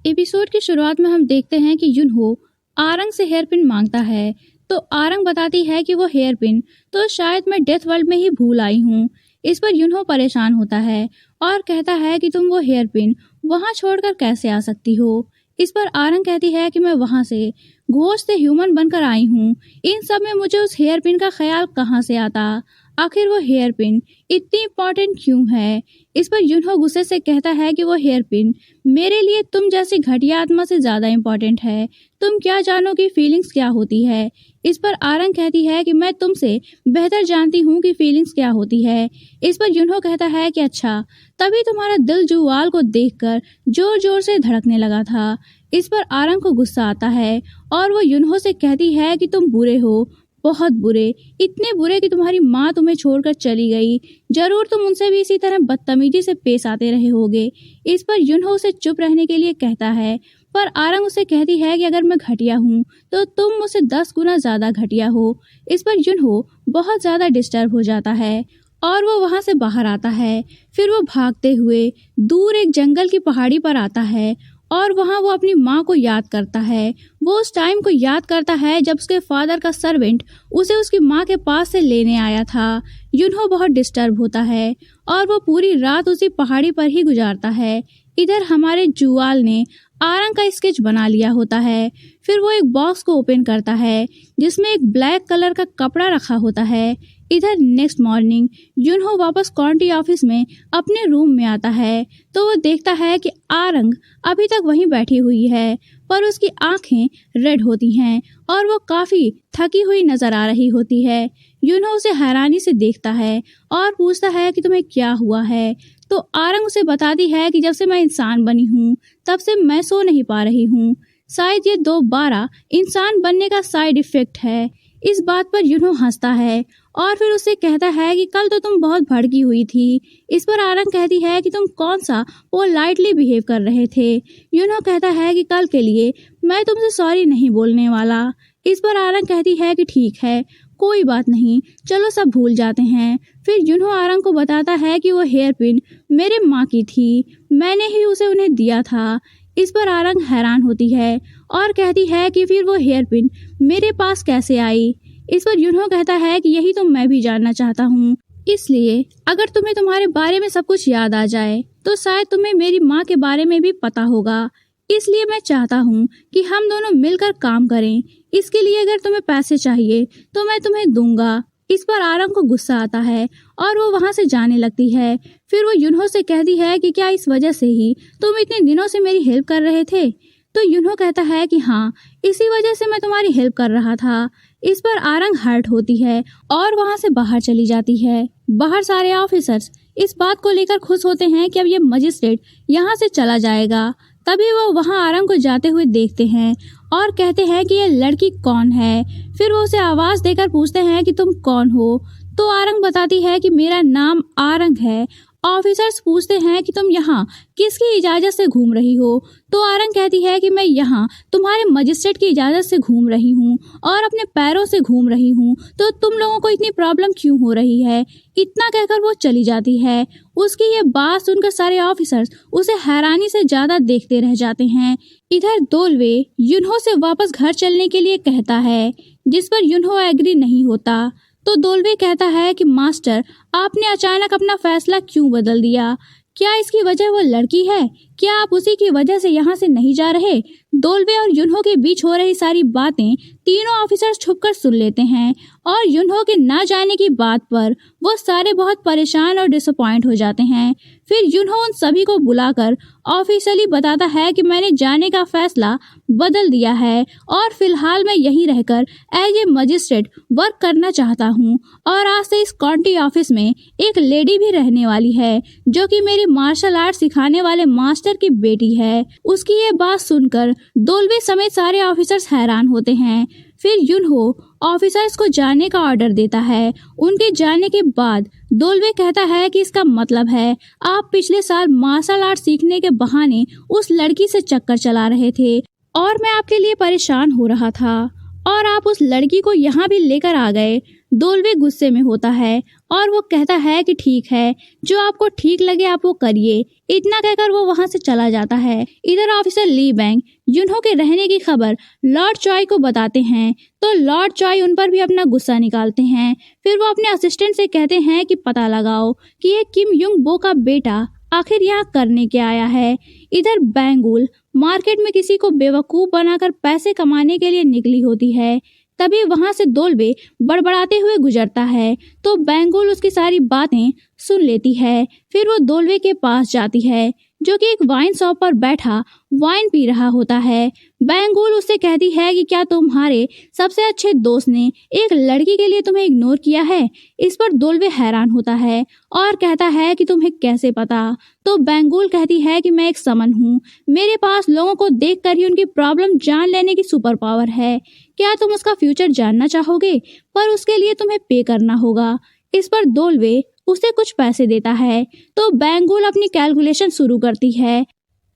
Episode की शुरुआत में हम देखते हैं कि युनहो आरंग से हेयर पिन मांगता है। तो आरंग बताती है कि वो हेयर पिन तो शायद मैं डेथ वर्ल्ड में ही भूल आई हूँ। इस पर युनहो परेशान होता है और कहता है कि तुम वो हेयर पिन वहाँ छोड़कर कैसे आ सकती हो। इस पर आरंग कहती है कि मैं वहाँ से घोस्ट से ह्यूमन बनकर आई हूँ। इन सब में मुझे उस हेयर पिन का ख्याल कहाँ से आता, आखिर वो हेयर पिन इतनी इम्पोर्टेंट क्यों है। इस पर युनहो गुस्से से कहता है कि वो हेयर पिन मेरे लिए तुम जैसी घटिया आत्मा से ज़्यादा इम्पोर्टेंट है। तुम क्या जानो कि फीलिंग्स क्या होती है। इस पर आरंग कहती है कि मैं तुमसे बेहतर जानती हूँ कि फीलिंग्स क्या होती है। इस पर युनहो कहता है कि अच्छा, तभी तुम्हारा दिल जुवाल को देखकर जोर जोर से धड़कने लगा था। इस पर आरंग को गुस्सा आता है और वो युनहो से कहती है कि तुम बुरे हो, बहुत बुरे, इतने बुरे कि तुम्हारी माँ तुम्हें छोड़कर चली गई। जरूर तुम उनसे भी इसी तरह बदतमीजी से पेश आते रहे होगे। इस पर युनहो उसे चुप रहने के लिए कहता है, पर आरंग उसे कहती है कि अगर मैं घटिया हूँ तो तुम मुझसे 10 गुना ज़्यादा घटिया हो। इस पर युनहो बहुत ज़्यादा डिस्टर्ब हो जाता है और वो वहाँ से बाहर आता है। फिर वो भागते हुए दूर एक जंगल की पहाड़ी पर आता है और वहाँ वो अपनी माँ को याद करता है। वो उस टाइम को याद करता है जब उसके फादर का सर्वेंट उसे उसकी माँ के पास से लेने आया था। युनहो बहुत डिस्टर्ब होता है और वो पूरी रात उसी पहाड़ी पर ही गुजारता है। इधर हमारे जुआल ने आरंग का स्केच बना लिया होता है। फिर वो एक बॉक्स को ओपन करता है जिसमें एक ब्लैक कलर का कपड़ा रखा होता है। इधर नेक्स्ट मॉर्निंग युनहो वापस काउंटी ऑफिस में अपने रूम में आता है तो वो देखता है कि आरंग अभी तक वहीं बैठी हुई है, पर उसकी आंखें रेड होती हैं और वो काफ़ी थकी हुई नज़र आ रही होती है। युनहो उसे हैरानी से देखता है और पूछता है कि तुम्हें क्या हुआ है। तो आरंग उसे बताती है कि जब से मैं इंसान बनी हूँ तब से मैं सो नहीं पा रही हूँ। शायद ये दोबारा इंसान बनने का साइड इफ़ेक्ट है। इस बात पर युनहो हंसता है और फिर उससे कहता है कि कल तो तुम बहुत भड़की हुई थी। इस पर आरंग कहती है कि तुम कौन सा वो लाइटली बिहेव कर रहे थे। युनहो कहता है कि कल के लिए मैं तुमसे सॉरी नहीं बोलने वाला। इस पर आरंग कहती है कि ठीक है, कोई बात नहीं, चलो सब भूल जाते हैं। फिर युनहो आरंग को बताता है कि वो हेयर पिन मेरे माँ की थी, मैंने ही उसे उन्हें दिया था। इस पर आरंग हैरान होती है और कहती है कि फिर वो हेयर पिन मेरे पास कैसे आई। इस पर युनहो कहता है कि यही तो मैं भी जानना चाहता हूँ। इसलिए अगर तुम्हें तुम्हारे बारे में सब कुछ याद आ जाए तो शायद तुम्हें मेरी माँ के बारे में भी पता होगा। इसलिए मैं चाहता हूँ कि हम दोनों मिलकर काम करें। इसके लिए अगर तुम्हें पैसे चाहिए तो मैं तुम्हें दूंगा। इस पर आरंग को गुस्सा आता है और वो वहाँ से जाने लगती है। फिर वो युनहो से कहती है कि क्या इस वजह से ही तुम इतने दिनों से मेरी हेल्प कर रहे थे। तो युनहो कहता है कि हाँ, इसी वजह से मैं तुम्हारी हेल्प कर रहा था। इस पर आरंग हर्ट होती है और वहाँ से बाहर चली जाती है। बाहर सारे ऑफिसर्स इस बात को लेकर खुश होते हैं कि अब ये मजिस्ट्रेट यहाँ से चला जाएगा। तभी वो वहाँ आरंग को जाते हुए देखते हैं और कहते हैं कि ये लड़की कौन है। फिर वो उसे आवाज़ देकर पूछते हैं कि तुम कौन हो। तो आरंग बताती है कि मेरा नाम आरंग है। ऑफिसर्स पूछते हैं कि तुम यहाँ किसकी इजाज़त से घूम रही हो। तो आरंग कहती है कि मैं यहाँ तुम्हारे मजिस्ट्रेट की इजाज़त से घूम रही हूँ और अपने पैरों से घूम रही हूँ, तो तुम लोगों को इतनी प्रॉब्लम क्यों हो रही है। इतना कहकर वो चली जाती है। उसकी ये बात सुनकर सारे ऑफिसर्स उसे हैरानी से ज़्यादा देखते रह जाते हैं। इधर दोलवे युनहो से वापस घर चलने के लिए कहता है, जिस पर युनहो एग्री नहीं होता। तो दोलवे कहता है कि मास्टर, आपने अचानक अपना फैसला क्यों बदल दिया। क्या इसकी वजह वो लड़की है? क्या आप उसी की वजह से यहाँ से नहीं जा रहे? दोलवे और युनहो के बीच हो रही सारी बातें तीनों ऑफिसर्स छुपकर सुन लेते हैं और युनहो के ना जाने की बात पर वो सारे बहुत परेशान और डिसअपॉइंट हो जाते हैं। फिर युनहो उन सभी को बुलाकर ऑफिशियली बताता है कि मैंने जाने का फैसला बदल दिया है और फिलहाल मैं यहीं रहकर एज ए मजिस्ट्रेट वर्क करना चाहता हूँ और आज से इस काउंटी ऑफिस में एक लेडी भी रहने वाली है जो कि मेरी मार्शल आर्ट सिखाने वाले मास्टर की बेटी है। उसकी ये बात सुनकर दोलवे समेत सारे ऑफिसर्स हैरान होते हैं। फिर युनहो ऑफिसर्स को जाने का ऑर्डर देता है। उनके जाने के बाद दोलवे कहता है कि इसका मतलब है आप पिछले साल मार्शल आर्ट सीखने के बहाने उस लड़की से चक्कर चला रहे थे और मैं आपके लिए परेशान हो रहा था और आप उस लड़की को यहाँ भी लेकर आ गए। दोलवे गुस्से में होता है और वो कहता है कि ठीक है, जो आपको ठीक लगे आप वो करिए। इतना कहकर वो वहां से चला जाता है। इधर ऑफिसर ली बैंग युनहो के रहने की खबर लॉर्ड चॉय को बताते हैं, तो लॉर्ड चॉय उन पर भी अपना गुस्सा निकालते हैं। फिर वो अपने असिस्टेंट से कहते हैं कि पता लगाओ कि ये किम युंग बो का बेटा आखिर यहाँ करने क्या आया है। इधर बैंगुल मार्केट में किसी को बेवकूफ बनाकर पैसे कमाने के लिए निकली होती है। तभी वहां से दोलवे बड़बड़ाते हुए गुजरता है, तो बैंगुल उसकी सारी बातें सुन लेती है। फिर वो दोलवे के पास जाती है, जो कि एक वाइन शॉप पर बैठा वाइन पी रहा होता है। बैंगुल उससे कहती है कि क्या तुम्हारे सबसे अच्छे दोस्त ने एक लड़की के लिए तुम्हें इग्नोर किया है। इस पर दोलवे हैरान होता है और कहता है कि तुम्हें कैसे पता। तो बैंगुल कहती है कि मैं एक समन हूँ, मेरे पास लोगों को देखकर ही उनकी प्रॉब्लम जान लेने की सुपर पावर है। क्या तुम उसका फ्यूचर जानना चाहोगे, पर उसके लिए तुम्हें पे करना होगा। इस पर दोलवे उसे कुछ पैसे देता है, तो बैंगुल अपनी कैलकुलेशन शुरू करती है।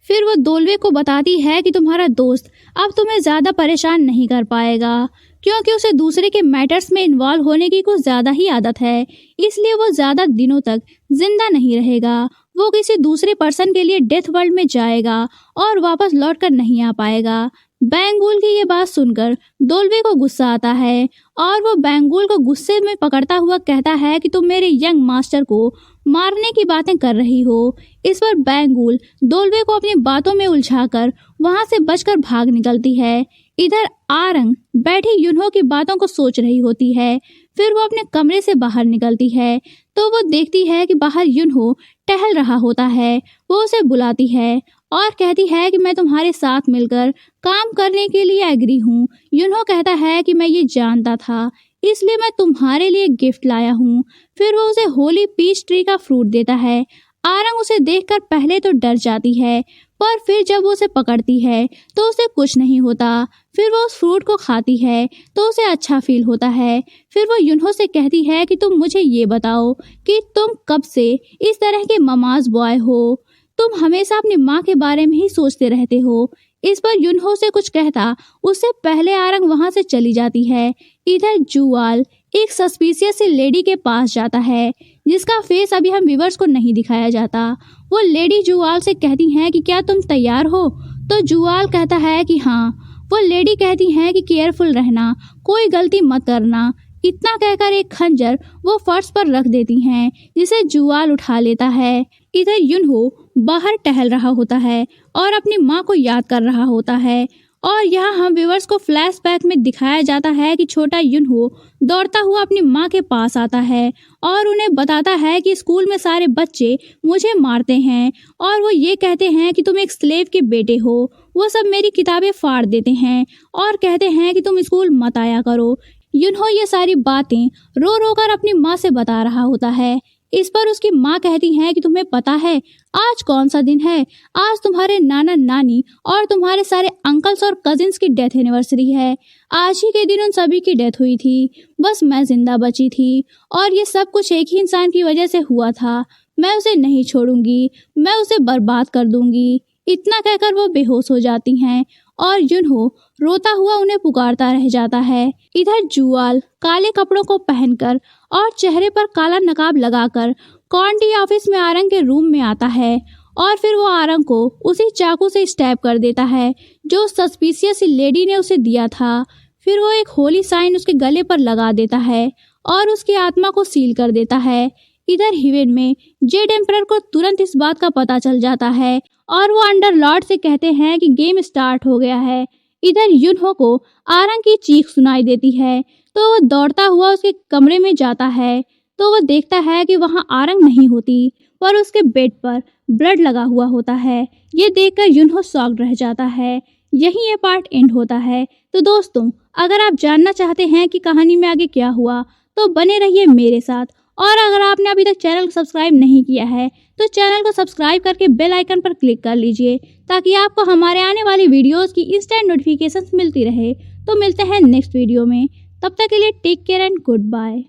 फिर वो दोलवे को बताती है कि तुम्हारा दोस्त अब तुम्हें ज़्यादा परेशान नहीं कर पाएगा, क्योंकि उसे दूसरे के मैटर्स में इन्वॉल्व होने की कुछ ज़्यादा ही आदत है, इसलिए वो ज़्यादा दिनों तक जिंदा नहीं रहेगा। वो किसी दूसरे पर्सन के लिए डेथ वर्ल्ड में जाएगा और वापस लौट कर नहीं आ पाएगा। बैंगुल की ये बात सुनकर दोलवे को गुस्सा आता है और वो बैंगुल को गुस्से में पकड़ता हुआ कहता है कि तुम मेरे यंग मास्टर को मारने की बातें कर रही हो। इस पर बैंगुल दोलवे को अपनी बातों में उलझाकर वहां से बचकर भाग निकलती है। इधर आरंग बैठी युनहो की बातों को सोच रही होती है। फिर वो अपने कमरे से बाहर निकलती है, तो वो देखती है कि बाहर युनहो टहल रहा होता है। वो उसे बुलाती है और कहती है कि मैं तुम्हारे साथ मिलकर काम करने के लिए एग्री हूँ। युनहो कहता है कि मैं ये जानता था, इसलिए मैं तुम्हारे लिए गिफ्ट लाया हूँ। फिर वो उसे होली पीच ट्री का फ्रूट देता है। आरंग उसे देखकर पहले तो डर जाती है, पर फिर जब वो उसे पकड़ती है तो उसे कुछ नहीं होता। फिर वो उस फ्रूट को खाती है तो उसे अच्छा फील होता है। फिर वो युनहो से कहती है कि तुम मुझे ये बताओ कि तुम कब से इस तरह के ममाज बॉय हो, तुम हमेशा अपनी माँ के बारे में ही सोचते रहते हो। इस पर युनहो से कुछ कहता उससे पहले आरंग वहां से चली जाती है। इधर जुआल एक सस्पिशियस सी लेडी के पास जाता है, जिसका फेस अभी हम व्यूअर्स को नहीं दिखाया जाता। वो लेडी जुआल से कहती है कि क्या तुम तैयार हो, तो जुआल कहता है कि हाँ। वो लेडी कहती है कि केयरफुल रहना, कोई गलती मत करना। इतना कहकर एक खंजर वो फर्श पर रख देती हैं, जिसे जुआल उठा लेता है। इधर युनहो बाहर टहल रहा होता है और अपनी माँ को याद कर रहा होता है, और यहाँ हम व्यूअर्स को फ्लैशबैक में दिखाया जाता है कि छोटा युनहो दौड़ता हुआ अपनी माँ के पास आता है और उन्हें बताता है कि स्कूल में सारे बच्चे मुझे मारते हैं और वो ये कहते हैं कि तुम एक स्लेव के बेटे हो। वो सब मेरी किताबें फाड़ देते हैं और कहते हैं कि तुम स्कूल मत आया करो। युनहो ये सारी बातें रो रो कर अपनी माँ से बता रहा होता है। इस पर उसकी माँ कहती है कि तुम्हें पता है आज कौन सा दिन है, आज तुम्हारे नाना नानी और तुम्हारे सारे अंकल्स और कजिन्स की डेथ एनिवर्सरी है। आज ही के दिन उन सभी की डेथ हुई थी, बस मैं जिंदा बची थी और ये सब कुछ एक ही इंसान की वजह से हुआ था। मैं उसे नहीं छोड़ूंगी, मैं उसे बर्बाद कर दूंगी। इतना कहकर वो बेहोश हो जाती हैं और युनहो रोता हुआ उन्हें पुकारता रह जाता है। इधर जुआल काले कपड़ों को पहनकर और चेहरे पर काला नकाब लगाकर कॉन्टी ऑफिस में आरंग के रूम में आता है और फिर वो आरंग को उसी चाकू से स्टैब कर देता है जो सस्पिशियस लेडी ने उसे दिया था। फिर वो एक होली साइन उसके गले पर लगा देता है और उसकी आत्मा को सील कर देता है। इधर हिवेन में जेड एम्परर को तुरंत इस बात का पता चल जाता है और वो अंडर लॉर्ड से कहते हैं कि गेम स्टार्ट हो गया है। इधर युनहो को आरंग की चीख सुनाई देती है, तो वो दौड़ता हुआ उसके कमरे में जाता है, तो वो देखता है कि वहाँ आरंग नहीं होती, पर उसके बेड पर ब्लड लगा हुआ होता है। ये देखकर युनहो शॉक्ड रह जाता है। यहीं ये पार्ट एंड होता है। तो दोस्तों, अगर आप जानना चाहते हैं कि कहानी में आगे क्या हुआ, तो बने रहिए मेरे साथ। और अगर आपने अभी तक चैनल को सब्सक्राइब नहीं किया है, तो चैनल को सब्सक्राइब करके बेल आइकन पर क्लिक कर लीजिए, ताकि आपको हमारे आने वाली वीडियोस की इंस्टेंट नोटिफिकेशंस मिलती रहे। तो मिलते हैं नेक्स्ट वीडियो में, तब तक के लिए take care and good bye.